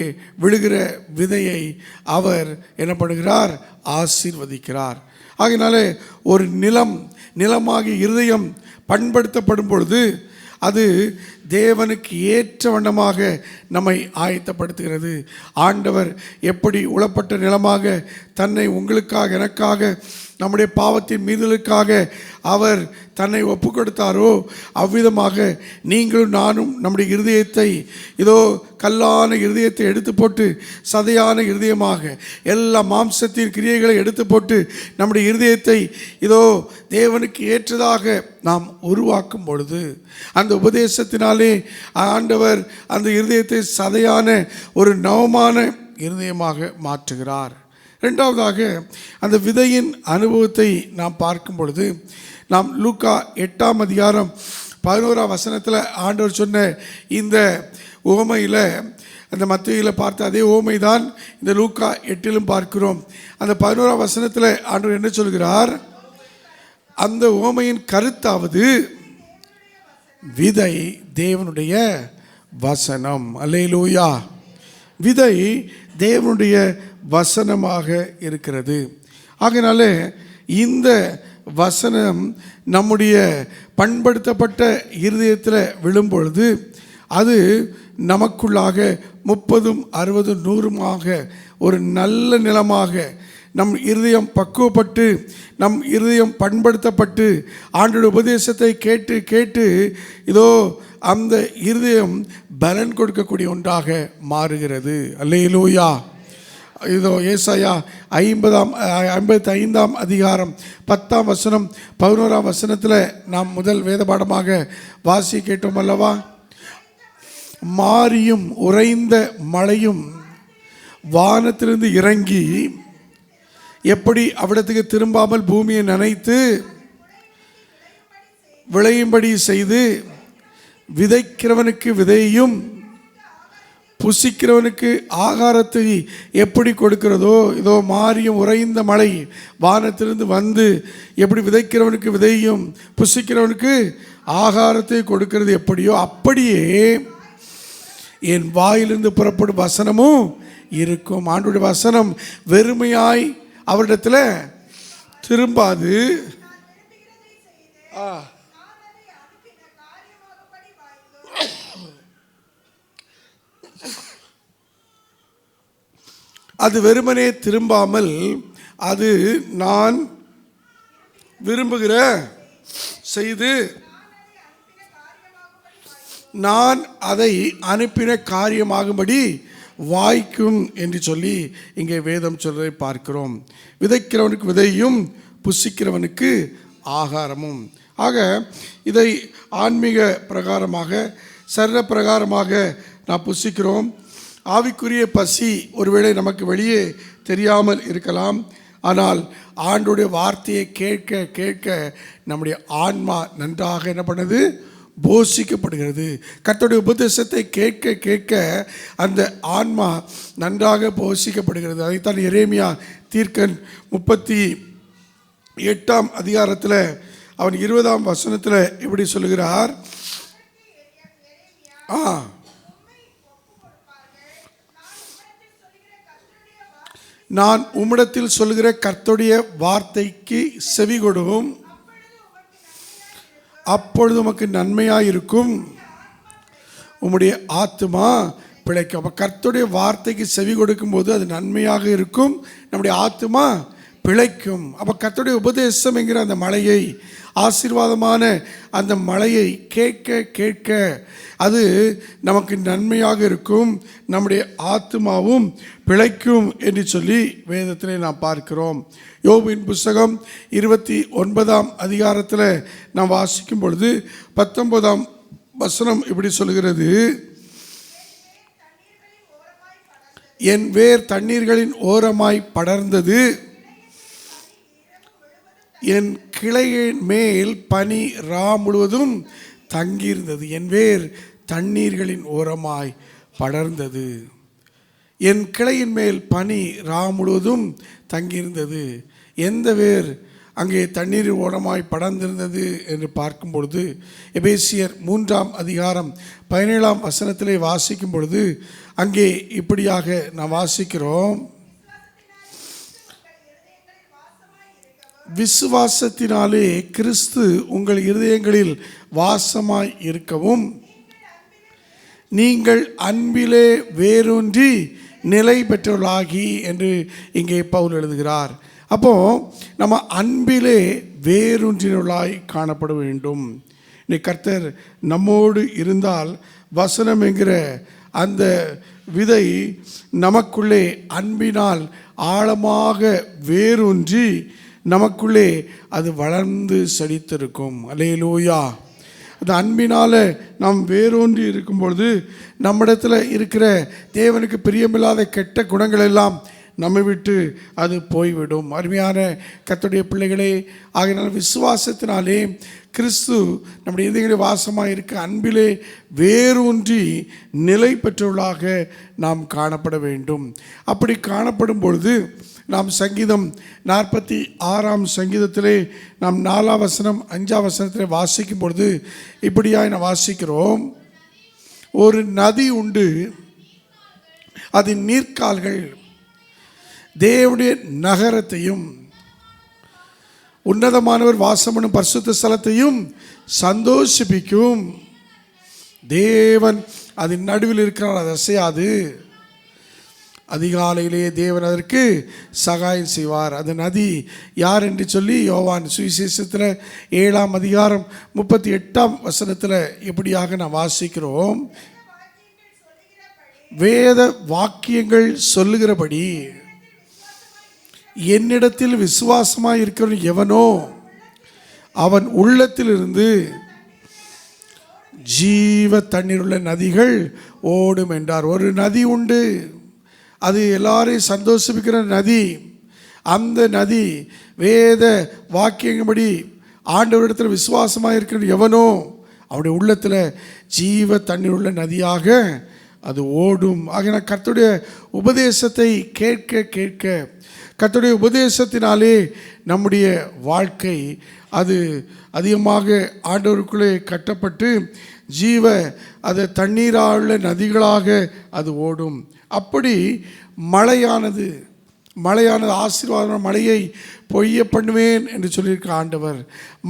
விழுகிற விதையை அவர் என்ன பண்ணுகிறார்? ஆசீர்வதிக்கிறார். ஆகையினாலே ஒரு நிலமாகிய இருதயம் பண்படுத்தப்படும் பொழுது அது தேவனுக்கு ஏற்ற வண்ணமாக நம்மை ஆயத்தப்படுத்துகிறது. ஆண்டவர் எப்படி உளப்பட்ட நிலமாக தன்னை உங்களுக்காக எனக்காக நம்முடைய பாவத்தின் மீறலுக்காக அவர் தன்னை ஒப்பு கொடுத்தாரோ அவ்விதமாக நீங்களும் நானும் நம்முடைய இருதயத்தை இதோ கல்லான இருதயத்தை எடுத்து போட்டு சதையான இருதயமாக எல்லா மாம்சத்தின் கிரியைகளை எடுத்து போட்டு நம்முடைய இருதயத்தை இதோ தேவனுக்கு ஏற்றதாக நாம் உருவாக்கும் பொழுது அந்த உபதேசத்தினாலே ஆண்டவர் அந்த இருதயத்தை சதையான ஒரு நவமான இருதயமாக மாற்றுகிறார். ரெண்டாவதாக அந்த விதையின் அனுபவத்தை நாம் பார்க்கும் பொழுது நாம் லூக்கா 8ஆம் அதிகாரம் 11ஆம் வசனத்தில் ஆண்டவர் சொன்ன இந்த உவமையில், அந்த மத்தேயுவில் பார்த்த அதே உவமை தான் இந்த லூக்கா 8லும் பார்க்கிறோம். அந்த 11ஆம் வசனத்தில் ஆண்டவர் என்ன சொல்கிறார்? அந்த உவமையின் கருத்தாவது விதை தேவனுடைய வசனம். அல்லேலூயா. விதை தேவனுடைய வசனமாக இருக்கிறது. ஆகையினால இந்த வசனம் நம்முடைய பண்படுத்தப்பட்ட இருதயத்தில் விழும்பொழுது அது நமக்குள்ளாக 30, 60, 100 ஒரு நல்ல நிலமாக நம் இருதயம் பக்குவப்பட்டு நம் இருதயம் பண்படுத்தப்பட்டு ஆண்டோட உபதேசத்தை கேட்டு கேட்டு இதோ அந்த இருதயம் பலன் கொடுக்கக்கூடிய ஒன்றாக மாறுகிறது. அல்லேலூயா. இதோ ஏசாயா 55ஆம் அதிகாரம் 10ஆம் வசனம் 11ஆம் வசனத்தில் நாம் முதல் வேத பாடமாக வாசி கேட்டோம் அல்லவா? மாரியும் உறைந்த மழையும் வானத்திலிருந்து இறங்கி எப்படி அவ்விடத்துக்கு திரும்பாமல் பூமியை நனைத்து விளையும்படி செய்து விதைக்கிறவனுக்கு விதையையும் புசிக்கிறவனுக்கு ஆகாரத்தை எப்படி கொடுக்கிறதோ, இதோ மாரியும் உறைந்த மழை வானத்திலிருந்து வந்து எப்படி விதைக்கிறவனுக்கு விதையும் புசிக்கிறவனுக்கு ஆகாரத்தை கொடுக்கிறது எப்படியோ, அப்படியே என் வாயிலிருந்து புறப்படும் வசனமும் இருக்கும். ஆண்டவருடைய வசனம் வெறுமையாய் அவரிடத்தில் திரும்பாது. அது வெறுமனே திரும்பாமல் அது நான் விரும்புகிற செய்து நான் அதை அனுப்பின காரியமாகும்படி வாய்க்கும் என்று சொல்லி இங்கே வேதம் சொல்வதை பார்க்கிறோம். விதைக்கிறவனுக்கு விதையும் புசிக்கிறவனுக்கு ஆகாரமும். ஆக இதை ஆன்மீக பிரகாரமாக சரீர பிரகாரமாக நாம் புசிக்கிறோம். ஆவிக்குரிய பசி ஒருவேளை நமக்கு வெளியே தெரியாமல் இருக்கலாம். ஆனால் ஆண்டோடைய வார்த்தையை கேட்க கேட்க நம்முடைய ஆன்மா நன்றாக என்ன பண்ணுது? போஷிக்கப்படுகிறது. கர்த்தருடைய உபதேசத்தை கேட்க கேட்க அந்த ஆன்மா நன்றாக போஷிக்கப்படுகிறது. அதைத்தான் எரேமியா தீர்க்கன் 38ஆம் அதிகாரத்தில் அவன் 20ஆம் வசனத்தில் இப்படி சொல்லுகிறார். நான் உம்மிடத்தில் சொல்லுகிற கர்த்தருடைய வார்த்தைக்கு செவி கொடுவும், அப்பொழுது உமக்கு நன்மையாயிருக்கும், உம்முடைய ஆத்துமா பிழைக்கும். அப்போ கர்த்தருடைய வார்த்தைக்கு செவி கொடுக்கும்போது அது நன்மையாக இருக்கும், நம்முடைய ஆத்துமா பிழைக்கும். அப்போ கர்த்தருடைய உபதேசம் என்கிற அந்த மலையை, ஆசீர்வாதமான அந்த மலையை கேட்க கேட்க அது நமக்கு நன்மையாக இருக்கும், நம்முடைய ஆத்துமாவும் பிழைக்கும் என்று சொல்லி வேதத்திலே நாம் பார்க்கிறோம். யோபின் புஸ்தகம் 29ஆம் அதிகாரத்தில் நாம் வாசிக்கும் பொழுது 19ஆம் வசனம் இப்படி சொல்கிறது. என் வேர் தண்ணீர்களின் ஓரமாய் படர்ந்தது, என் கிளையின் மேல் பனி ரா முழுவதும் தங்கியிருந்தது. என் வேர் தண்ணீர்களின் ஓரமாய் படர்ந்தது, என் கிளையின் மேல் பனி ரா முழுவதும் தங்கியிருந்தது. எந்த வேர் அங்கே தண்ணீர் ஓரமாய் படர்ந்திருந்தது என்று பார்க்கும் பொழுது எபேசியர் 3ஆம் அதிகாரம் 17ஆம் வசனத்திலே வாசிக்கும் பொழுது அங்கே இப்படியாக நாம் வாசிக்கிறோம். விசுவாசத்தினாலே கிறிஸ்து உங்கள் இருதயங்களில் வாசமாய் இருக்கவும் நீங்கள் அன்பிலே வேரூன்றி நிலை பெற்றவர்களாகி என்று இங்கே பவுல் எழுதுகிறார். அப்போ நம்ம அன்பிலே வேரூன்றினவர்களாய் காணப்பட வேண்டும். இன்னைக்கு கர்த்தர் நம்மோடு இருந்தால் வசனம் என்கிற அந்த விதை நமக்குள்ளே அன்பினால் ஆழமாக வேரூன்றி நமக்குள்ளே அது வளர்ந்து செழித்திருக்கும். அல்லேலூயா. அது அன்பினால் நாம் வேரூன்றி இருக்கும்பொழுது நம்மிடத்தில் இருக்கிற தேவனுக்கு பிரியமில்லாத கெட்ட குணங்கள் எல்லாம் நம்மை விட்டு அது போய்விடும். அருமையான கர்த்தருடைய பிள்ளைகளே, ஆகையினால் விசுவாசத்தினாலே கிறிஸ்து நம்முடைய இதயங்களில் வாசமாக இருக்க அன்பிலே வேரூன்றி நிலை பெற்றவர்களாக நாம் காணப்பட வேண்டும். அப்படி காணப்படும் பொழுது நாம் சங்கீதம் 46 சங்கீதத்திலே நாம் 4 வசனம் 5 வசனத்திலே வாசிக்கும் பொழுது இப்படியாய் நாம் வாசிக்கிறோம். ஒரு நதி உண்டு, அதன் நீர்க்கால்கள் தேவனுடைய நகரத்தையும் உன்னதமானவர் வாசமனும் பரிசுத்த ஸ்தலத்தையும் சந்தோஷிப்பிக்கும். தேவன் அதன் நடுவில் இருக்கிறார், அது அசையாது. அதிகாலையிலேயே தேவன் அதற்கு சகாயம் செய்வார். அந்த நதி யார் என்று சொல்லி யோவான் சுவிசேஷத்தில் 7 அதிகாரம் 38 வசனத்தில் எப்படியாக நாம் வாசிக்கிறோம். வேத வாக்கியங்கள் சொல்லுகிறபடி என்னிடத்தில் விசுவாசமாய் இருக்கிறவன் எவனோ அவன் உள்ளத்திலிருந்து ஜீவ தண்ணீர் உள்ள நதிகள் ஓடும் என்றார். ஒரு நதி உண்டு, அது எல்லாரையும் சந்தோஷிப்பிக்கிற நதி. அந்த நதி வேத வாக்கியங்கப்படி ஆண்டவரிடத்தில் விசுவாசமாக இருக்கிற எவனோ அவனுடைய உள்ளத்தில் ஜீவ தண்ணீர் உள்ள நதியாக அது ஓடும். ஆகிய கர்த்தருடைய உபதேசத்தை கேட்க கேட்க, கர்த்தருடைய உபதேசத்தினாலே நம்முடைய வாழ்க்கை அது அதிகமாக ஆண்டவருக்குள்ளே கட்டப்பட்டு ஜீவ அது தண்ணீரால் நதிகளாக அது ஓடும். அப்படி மழையானது ஆசீர்வாதம், மழையை பொய்ய பண்ணுவேன் என்று சொல்லியிருக்க ஆண்டவர்.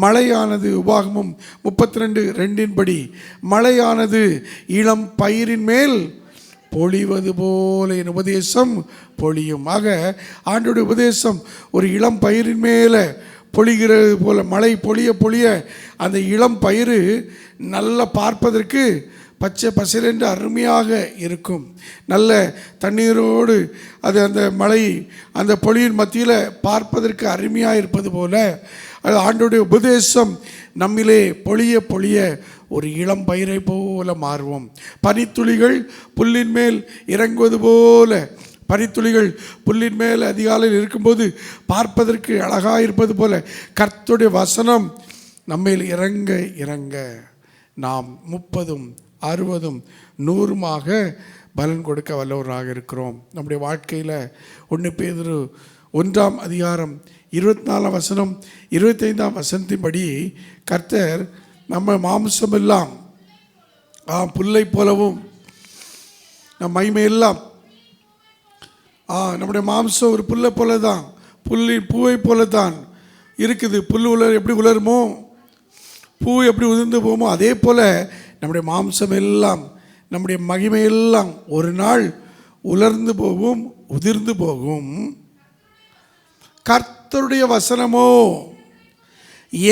மழையானது உபாகமம் 32:2 மழையானது இளம் பயிரின் மேல் பொழிவது போல என் உபதேசம் பொழியும். ஆக ஆண்டோடைய உபதேசம் ஒரு இளம் பயிரின் மேலே பொழிகிறது போல, மழை பொழிய பொழிய அந்த இளம் பயிர் நல்லா பார்ப்பதற்கு பச்சை பசேலென்று அருமையாக இருக்கும். நல்ல தண்ணீரோடு அது அந்த மழை அந்த பொழியின் மத்தியில் பார்ப்பதற்கு அருமையாக இருப்பது போல அது ஆண்டோடைய உபதேசம் நம்மிலே பொழிய பொழிய ஒரு இளம் பயிரை போல மாறுவோம். பனித்துளிகள் புல்லின் மேல் இறங்குவது போல, பனித்துளிகள் புல்லின் மேல் அதிகாலையில் இருக்கும்போது பார்ப்பதற்கு அழகாக இருப்பது போல கர்த்தருடைய வசனம் நம்மேல் இறங்க இறங்க நாம் 30, 60, 100 பலன் கொடுக்க வல்லவராக இருக்கிறோம். நம்முடைய வாழ்க்கையில் 1 பேதுரு 1 அதிகாரம் 24 வசனம் 25 வசனத்தின்படி கர்த்தர் நம்ம மாம்சம் எல்லாம் புல்லை போலவும் நம் மகிமையெல்லாம் நம்முடைய மாம்சம் ஒரு புல்லை போல தான், பூவை போல தான் இருக்குது. புல் எப்படி உலருமோ, பூ எப்படி உதிர்ந்து போகுமோ, அதே போல் நம்முடைய மாம்சம் எல்லாம் நம்முடைய மகிமையெல்லாம் ஒரு நாள் உலர்ந்து போகும், உதிர்ந்து போகும். கர்த்தருடைய வசனமோ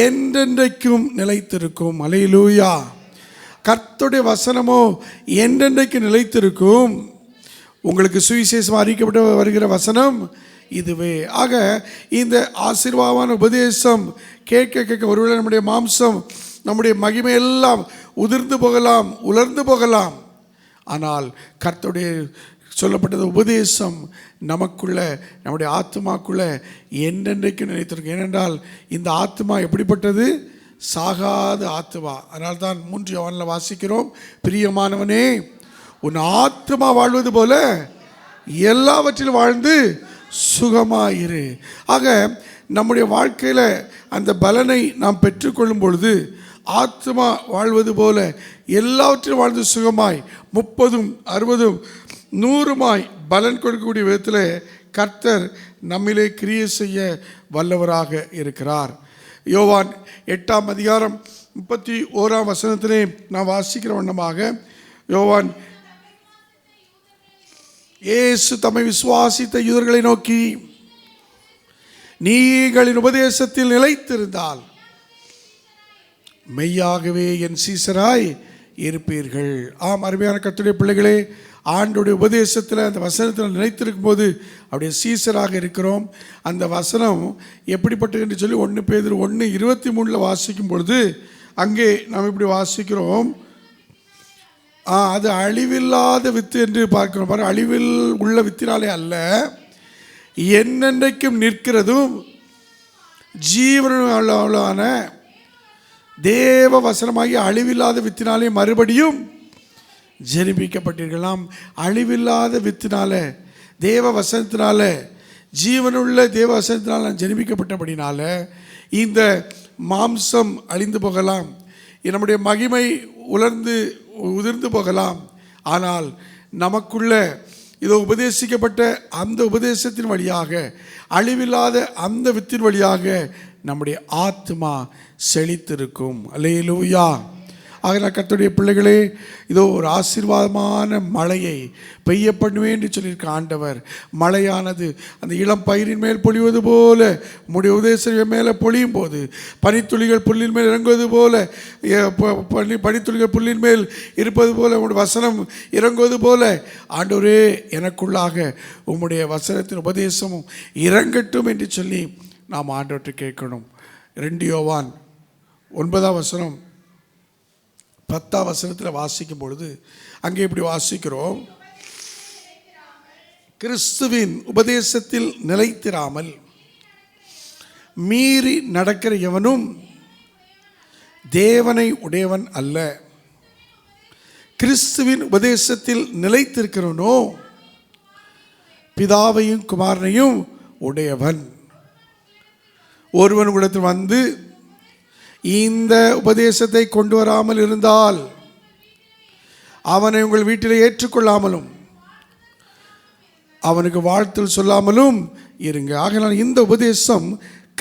என்றென்றைக்கும் நிலைத்திருக்கும். அல்லேலூயா. கர்த்தருடைய வசனமோ என்றென்றைக்கு நிலைத்திருக்கும். உங்களுக்கு சுவிசேஷம் அறிக்கப்பட்டு வருகிற வசனம் இதுவே. ஆக இந்த ஆசீர்வாதமான உபதேசம் கேட்க கேட்க ஒருவேளை நம்முடைய மாம்சம் நம்முடைய மகிமை எல்லாம் உதிர்ந்து போகலாம், உலர்ந்து போகலாம். ஆனால் கர்த்தருடைய சொல்லப்பட்டது உபதேசம் நமக்குள்ள, நம்முடைய ஆத்மாக்குள்ள என்றென்றைக்கு நினைத்திருக்கும். ஏனென்றால் இந்த ஆத்மா எப்படிப்பட்டது? சாகாத ஆத்மா. அதனால தான் 3 யோவானில் வாசிக்கிறோம், பிரியமானவனே உன் ஆத்மா வாழ்வது போல எல்லாவற்றிலும் வாழ்ந்து சுகமாயிரு. ஆக நம்முடைய வாழ்க்கையில் அந்த பலனை நாம் பெற்றுக்கொள்ளும் பொழுது ஆத்மா வாழ்வது போல எல்லாவற்றிலும் வாழ்ந்து சுகமாய் 30, 60, 100 பலன் கொடுக்கக்கூடிய விதத்தில் கர்த்தர் நம்மிலே கிரியை செய்ய வல்லவராக இருக்கிறார். யோவான் 8 அதிகாரம் 31 வசனத்திலே நான் வாசிக்கிற வண்ணமாக, யோவான் இயேசு தம்மை விசுவாசித்த யூதர்களை நோக்கி, நீங்களின் உபதேசத்தில் நிலைத்திருந்தால் மெய்யாகவே என் சீசராய் இருப்பீர்கள். ஆம், அருமையான கர்த்தருடைய பிள்ளைகளே, ஆண்டோடைய உபதேசத்தில் அந்த வசனத்தில் நிலைத்திருக்கும் போது அப்படியே சீசராக இருக்கிறோம். அந்த வசனம் எப்படிப்பட்டது என்று சொல்லி 1 பேதுரு 1:23 வாசிக்கும் பொழுது அங்கே நாம் இப்படி வாசிக்கிறோம். அது அழிவில்லாத வித்து என்று பார்க்கிறோம். பாரு, அழிவில் உள்ள வித்தினாலே அல்ல, என்னென்றைக்கும் நிற்கிறதும் ஜீவனான தேவ வசனமாகிய அழிவில்லாத வித்தினாலே மறுபடியும் ஜெனிப்பிக்கப்பட்டீர்களாம். அழிவில்லாத வித்தினால, தேவ வசனத்தினால ஜீவனுள்ள தேவவசனத்தினால் நான் ஜெனிப்பிக்கப்பட்டபடினால இந்த மாம்சம் அழிந்து போகலாம், நம்முடைய மகிமை உதிர்ந்து போகலாம். ஆனால் நமக்குள்ள இதோ உபதேசிக்கப்பட்ட அந்த உபதேசத்தின் வழியாக, அழிவில்லாத அந்த வித்தின் வழியாக நம்முடைய ஆத்மா செழித்திருக்கும். அல்லேலூயா. ஆக கர்த்தருடைய பிள்ளைகளே, இதோ ஒரு ஆசீர்வாதமான மழையை பெய்ய பண்ணுவேன் என்று சொல்லியிருக்க ஆண்டவர். மழையானது அந்த இளம் பயிரின் மேல் பொழிவது போல உம்முடைய உபதேசம் மேலே பொழியும் போது, பனித்துளிகள் புல்லின் மேல் இறங்குவது போல, பனித்துளிகள் புல்லின் மேல் இருப்பது போல உம்முடைய வசனம் இறங்குவது போல ஆண்டவரே எனக்குள்ளாக உம்முடைய வசனத்தின் உபதேசமும் இறங்கட்டும் என்று சொல்லி நாம் ஆண்டவற்றை கேட்கணும். 2 யோவான் 9 10 வாசிக்கும் பொழுது அங்கே இப்படி வாசிக்கிறோம், கிறிஸ்துவின் உபதேசத்தில் நிலைத்திராமல் மீறி நடக்கிற எவனும் தேவனை உடையவன் அல்ல. கிறிஸ்துவின் உபதேசத்தில் நிலைத்திருக்கிறவனோ பிதாவையும் குமாரனையும் உடையவன். ஒருவன் உங்களிடத்தில் வந்து இந்த உபதேசத்தை கொண்டு வராமல் இருந்தால் அவனை உங்கள் வீட்டில் ஏற்றுக்கொள்ளாமலும் அவனுக்கு வாழ்த்தல் சொல்லாமலும் இருங்க. ஆகையால் இந்த உபதேசம்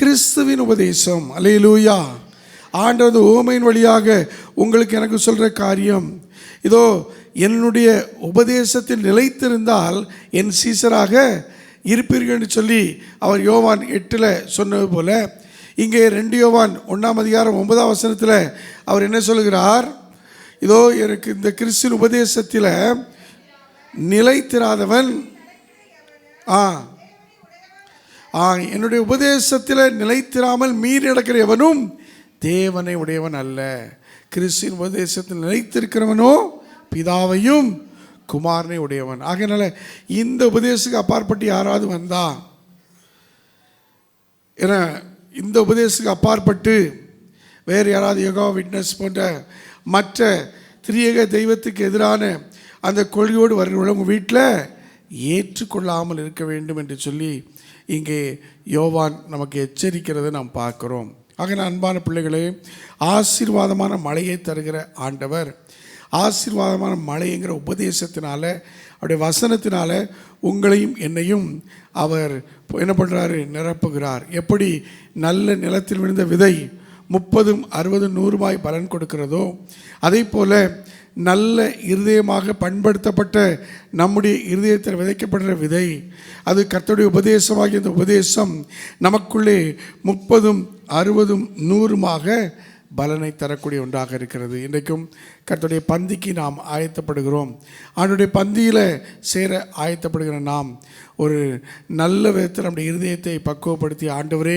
கிறிஸ்துவின் உபதேசம். அல்லேலூயா. ஆண்டவர் ஓமையின் வழியாக உங்களுக்கு எனக்கு சொல்கிற காரியம், இதோ என்னுடைய உபதேசத்தில் நிலைத்திருந்தால் என் சீசராக இருப்பீர்கள் என்று சொல்லி அவர் யோவான் 8 சொன்னது போல, இங்கே 2 யோவான் 1:9 அவர் என்ன சொல்கிறார்? இதோ எனக்கு இந்த கிறிஸ்துவின் உபதேசத்தில் நிலைத்திராதவன், என்னுடைய உபதேசத்தில் நிலைத்திராமல் மீறி நடக்கிற எவனும் தேவனை உடையவன் அல்ல. கிறிஸ்துவின் உபதேசத்தில் நிலைத்திருக்கிறவனோ பிதாவையும் குமாரனை உடையவன். ஆகையினால இந்த உபதேசத்துக்கு அப்பாற்பட்டு யாராவது வந்தா, ஏன்னா இந்த உபதேசத்துக்கு அப்பாற்பட்டு வேறு யாராவது யெகோவா விட்னஸ் போன்ற மற்ற திரியேக தெய்வத்துக்கு எதிரான அந்த கொள்கையோடு வருகிறவங்க உங்கள் வீட்டில் ஏற்றுக்கொள்ளாமல் இருக்க வேண்டும் என்று சொல்லி இங்கே யோவான் நமக்கு எச்சரிக்கிறதை நாம் பார்க்குறோம். ஆக அன்பான பிள்ளைகளே, ஆசீர்வாதமான மழையை தருகிற ஆண்டவர் ஆசீர்வாதமான மழைங்கிற உபதேசத்தினால, அவருடைய வசனத்தினால உங்களையும் என்னையும் அவர் என்ன பண்ணுறாரு? நிரப்புகிறார். எப்படி நல்ல நிலத்தில் விழுந்த விதை 30, 60, 100 பலன் கொடுக்கிறதோ, அதே போல் நல்ல இருதயமாக பண்படுத்தப்பட்ட நம்முடைய இருதயத்தில் விதைக்கப்படுற விதை, அது கர்த்தருடைய உபதேசமாகிய இந்த உபதேசம் நமக்குள்ளே 30, 60, 100 பலனை தரக்கூடிய ஒன்றாக இருக்கிறது. இன்றைக்கும் கர்த்தருடைய பந்திக்கு நாம் ஆயத்தப்படுகிறோம். அவனுடைய பந்தியில் சேர ஆயத்தப்படுகிற நாம் ஒரு நல்ல விதத்தில் நம்முடைய இருதயத்தை பக்குவப்படுத்தி, ஆண்டவரே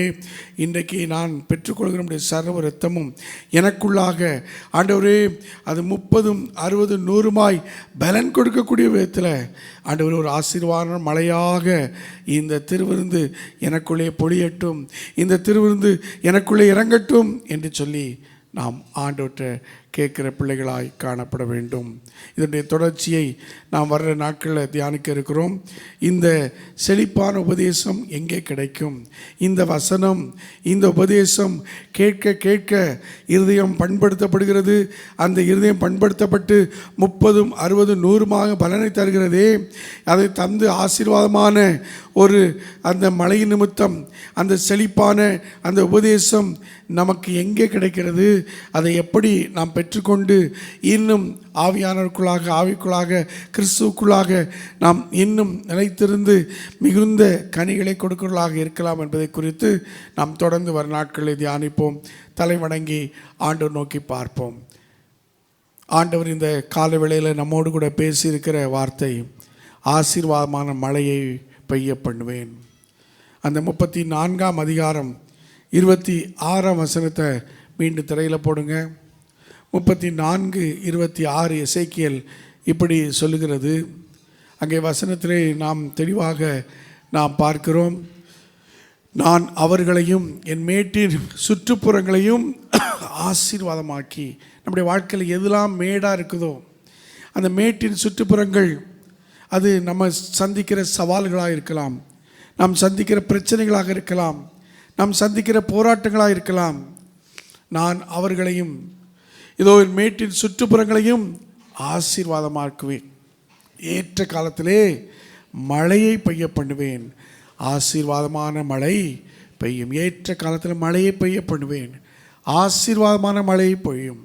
இன்றைக்கு நான் பெற்றுக்கொள்கிற நம்முடைய சர்வ இரத்தமும் எனக்குள்ளாக ஆண்டவரே அது 30, 60, 100 பலன் கொடுக்கக்கூடிய விதத்தில் ஆண்டவரே ஒரு ஆசீர்வாத மழையாக இந்த திருவிருந்து எனக்குள்ளே பொழியட்டும், இந்த திருவிருந்து எனக்குள்ளே இறங்கட்டும் என்று சொல்லி நாம் ஆண்டவற்றை கேட்குற பிள்ளைகளாய் காணப்பட வேண்டும். இதனுடைய தொடர்ச்சியை நாம் வர்ற நாட்களில் தியானிக்க இருக்கிறோம். இந்த செழிப்பான உபதேசம் எங்கே கிடைக்கும்? இந்த வசனம், இந்த உபதேசம் கேட்க கேட்க இருதயம் பண்படுத்தப்படுகிறது. அந்த இருதயம் பண்படுத்தப்பட்டு 30, 60, 100 பலனை தருகிறதே, அதை தந்து ஆசீர்வாதமான ஒரு அந்த மழை நிமித்தம் அந்த செழிப்பான அந்த உபதேசம் நமக்கு எங்கே கிடைக்கிறது? அதை எப்படி நாம் பெற்றுக்கொண்டு இன்னும் ஆவிக்குள்ளாக கிறிஸ்துவுக்குள்ளாக நாம் இன்னும் நிலைத்திருந்து மிகுந்த கனிகளை கொடுக்கிறவர்களாக இருக்கலாம் என்பதை குறித்து நாம் தொடர்ந்து வரும் நாட்களில் தியானிப்போம். தலை வணங்கி ஆண்டவர் நோக்கி பார்ப்போம். ஆண்டவர் இந்த கால வேளையில் நம்மோடு கூட பேசியிருக்கிற வார்த்தை, ஆசீர்வாதமான மழையை பெய்ய பண்ணுவேன். அந்த 34 அதிகாரம் 26 மீண்டும் திரையில் போடுங்க. 34, 26 எசேக்கியேல் இப்படி சொல்லுகிறது. அங்கே வசனத்திலே நாம் தெளிவாக நாம் பார்க்கிறோம், நான் அவர்களையும் என் மேட்டின் சுற்றுப்புறங்களையும் ஆசீர்வாதமாக்கி. நம்முடைய வாழ்க்கையில் எதெல்லாம் மேடாக இருக்குதோ அந்த மேட்டின் சுற்றுப்புறங்கள் அது நம்ம சந்திக்கிற சவால்களாக இருக்கலாம், நாம் சந்திக்கிற பிரச்சனைகளாக இருக்கலாம், நாம் சந்திக்கிற போராட்டங்களாக இருக்கலாம், நான் அவர்களையும் இதோ மேட்டின் சுற்றுப்புறங்களையும் ஆசீர்வாதமாக்குவேன். ஏற்ற காலத்திலே மழையை பெய்ய பண்ணுவேன். ஆசீர்வாதமான மழை பெய்யும். ஏற்ற காலத்தில் மழையை பெய்ய பண்ணுவேன். ஆசீர்வாதமான மழை பெய்யும்.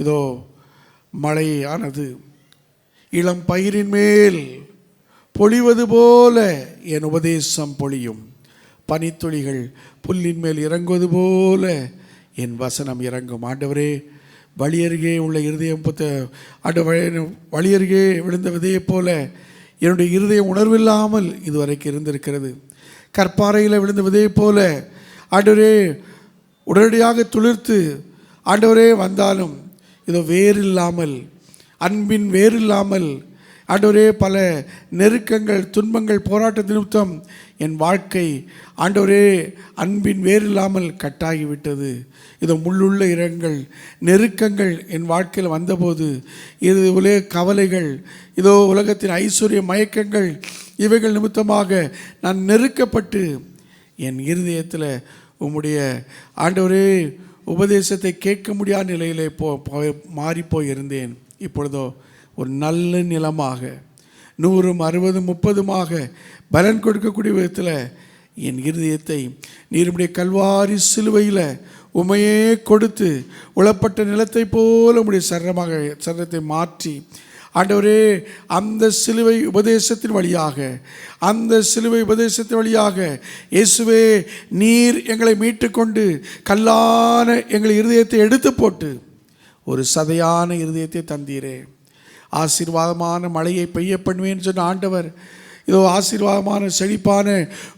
இதோ மழையானது இளம் பயிரின் மேல் பொழிவது போல என் உபதேசம் பொழியும். பனித்துளிகள் புல்லின் மேல் இறங்குவது போல என் வசனம் இறங்கும். ஆண்டவரே, வழியருகே உள்ள இருதயம் வழியருகே விழுந்த விதையை போல என்னுடைய இருதயம் உணர்வில்லாமல் இதுவரைக்கும் இருந்திருக்கிறது. கற்பாறையில் விழுந்த விதையை போல ஆண்டவரே உடனடியாக துளிர்த்து ஆண்டவரே வந்தாலும் இதோ வேறில்லாமல், அன்பின் வேறில்லாமல் ஆண்டவரே பல நெருக்கங்கள், துன்பங்கள், போராட்ட நிமித்தம் என் வாழ்க்கை ஆண்டவரே அன்பின் வேறில்லாமல் கட்டாகிவிட்டது. இதோ முள்ளுள்ள இடங்கள், நெருக்கங்கள் என் வாழ்க்கையில் வந்தபோது, இது உலக கவலைகள், இதோ உலகத்தின் ஐஸ்வர்ய மயக்கங்கள், இவைகள் நிமித்தமாக நான் நெருக்கப்பட்டு என் இருதயத்தில் உம்முடைய ஆண்டவரே உபதேசத்தை கேட்க முடியாத நிலையிலே மாறிப்போய் இருந்தேன். இப்பொழுதோ ஒரு நல்ல நிலமாக 100, 60, 30 பலன் கொடுக்கக்கூடிய விதத்தில் என் இருதயத்தை நீருடைய கல்வாரி சிலுவையில் உமையே கொடுத்து உளப்பட்ட நிலத்தை போல உம்முடைய சரீரத்தை மாற்றி ஆண்டவரே அந்த சிலுவை உபதேசத்தின் வழியாக இயேசுவே நீர் எங்களை மீட்டு கொண்டு கல்லான எங்கள் இருதயத்தை எடுத்து போட்டு ஒரு சதையான இருதயத்தை தந்தீரே. ஆசீர்வாதமான மழையை பெய்ய பண்ணுவேன்னு சொன்ன ஆண்டவர் இதோ ஆசீர்வாதமான செழிப்பான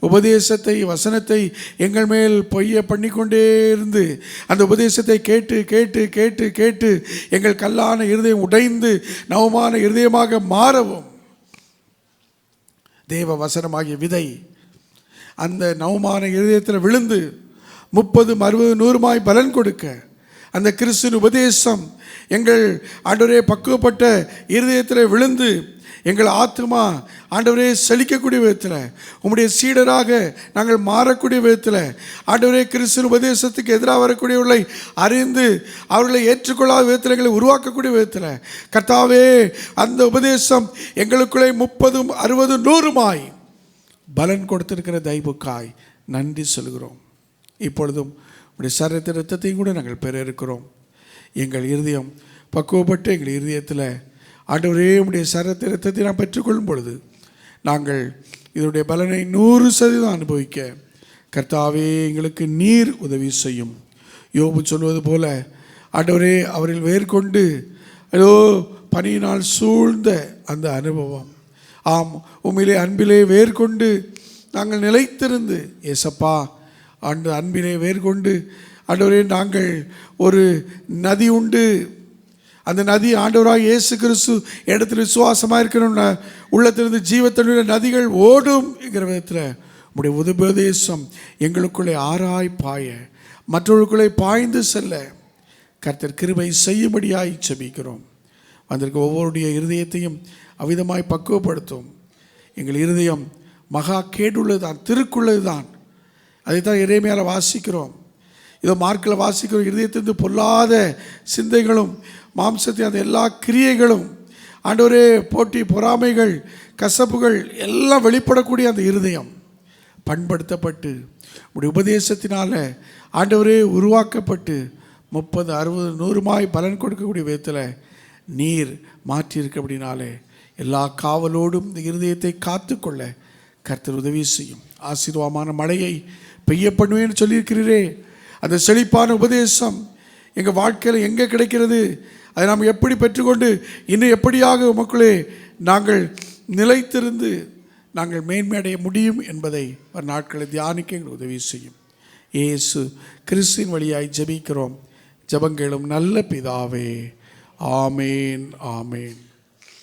உபதேசத்தை, வசனத்தை எங்கள் மேல் பொய்ய பண்ணிக்கொண்டே இருந்து அந்த உபதேசத்தை கேட்டு கேட்டு கேட்டு கேட்டு எங்கள் கல்லான இருதயம் உடைந்து நவமான இருதயமாக மாறவும் தேவ வசனமாகிய விதை அந்த நவமான இருதயத்தில் விழுந்து 30, 60, 100 பலன் கொடுக்க அந்த கிறிஸ்துவின் உபதேசம் எங்கள் ஆண்டவரே பக்குவப்பட்ட இருதயத்தில் விழுந்து எங்கள் ஆத்மா ஆண்டவரே செழிக்கக்கூடிய விதத்தில், உம்முடைய சீடராக நாங்கள் மாறக்கூடிய விதத்தில், ஆண்டவரே கிறிஸ்துவின் உபதேசத்துக்கு எதிராக வரக்கூடியவர்களை அறிந்து அவர்களை ஏற்றுக்கொள்ளாத விதத்தில் எங்களை உருவாக்கக்கூடிய விதத்தில் கர்த்தாவே அந்த உபதேசம் எங்களுக்குள்ளே 30, 60, 100 பலன் கொடுத்திருக்கிற தயவுக்காய் நன்றி சொல்கிறோம். இப்பொழுதும் உடைய சரீரத்தின் இரத்தத்தையும் கூட நாங்கள் பெற இருக்கிறோம். எங்கள் இருதயம் பக்குவப்பட்டு எங்கள் இருதயத்தில் ஆண்டவரே உடைய சரீரத்தின் இரத்தத்தை நாம் பெற்றுக்கொள்ளும் பொழுது நாங்கள் இதனுடைய பலனை 100% அனுபவிக்க கர்த்தாவே எங்களுக்கு நீர் உதவி செய்யும். யோபு சொல்வது போல ஆண்டவரே அவரில் வேர்கொண்டு அதோ பனியினால் சூழ்ந்த அந்த அனுபவம், ஆம் உம்மிலே அன்பிலே வேர்கொண்டு நாங்கள் நிலைத்திருந்து ஏசப்பா அந்த அன்பிலே வேர்கொண்டு ஆண்டவரே நாங்கள் ஒரு நதி உண்டு, அந்த நதி ஆண்டவராக இயேசு கிறிஸ்து இடத்துல விசுவாசமாக இருக்கணும்னா உள்ளத்திலிருந்து ஜீவத்தன்மையுள்ள நதிகள் ஓடும் என்கிற விதத்தில் உடைய உபதேசம் எங்களுக்குள்ளே ஆராய் பாய மற்றவர்களுக்குள்ளே பாய்ந்து செல்ல கர்த்தர் கிருபை செய்யும்படியாய் செபிக்கிறோம். வந்திருக்க ஒவ்வொருடைய இருதயத்தையும் அவ்விதமாய் பக்குவப்படுத்தும். எங்கள் இருதயம் மகா கேடுள்ளது தான், திருக்குள்ளது தான். அதைத்தான் எரேமியாவில் வாசிக்கிறோம். இதோ மார்க்கில் வாசிக்கிறோம். இருதயத்திலிருந்து பொல்லாத சிந்தைகளும் மாம்சத்தின் அந்த எல்லா கிரியைகளும் ஆண்டவரே போட்டி, பொறாமைகள், கசப்புகள் எல்லாம் வெளிப்படக்கூடிய அந்த இருதயம் பண்படுத்தப்பட்டு உடைய உபதேசத்தினால் ஆண்டவரே உருவாக்கப்பட்டு 30, 60, 100 பலன் கொடுக்கக்கூடிய விதத்தில் நீர் மாற்றியிருக்க அப்படின்னாலே எல்லா காவலோடும் இந்த இருதயத்தை காத்து கொள்ள கர்த்தர் உதவி செய்யும். ஆசீர்வாதமான மழையை பெய்ய பண்ணுவேன்னு சொல்லியிருக்கிறீரே, அந்த செழிப்பான உபதேசம் எங்கள் வாழ்க்கையில் எங்கே கிடைக்கிறது, அதை நாம் எப்படி பெற்றுக்கொண்டு இன்னும் எப்படியாக உமக்குள்ளே நாங்கள் நிலைத்திருந்து நாங்கள் மேன்மையடைய முடியும் என்பதை ஒரு நாட்களை தியானிக்க எங்களுக்கு உதவி செய்யும். இயேசு கிறிஸ்துவின் வழியாய் ஜெபிக்கிறோம். ஜெபங்களும் நல்ல பிதாவே. ஆமேன், ஆமேன்.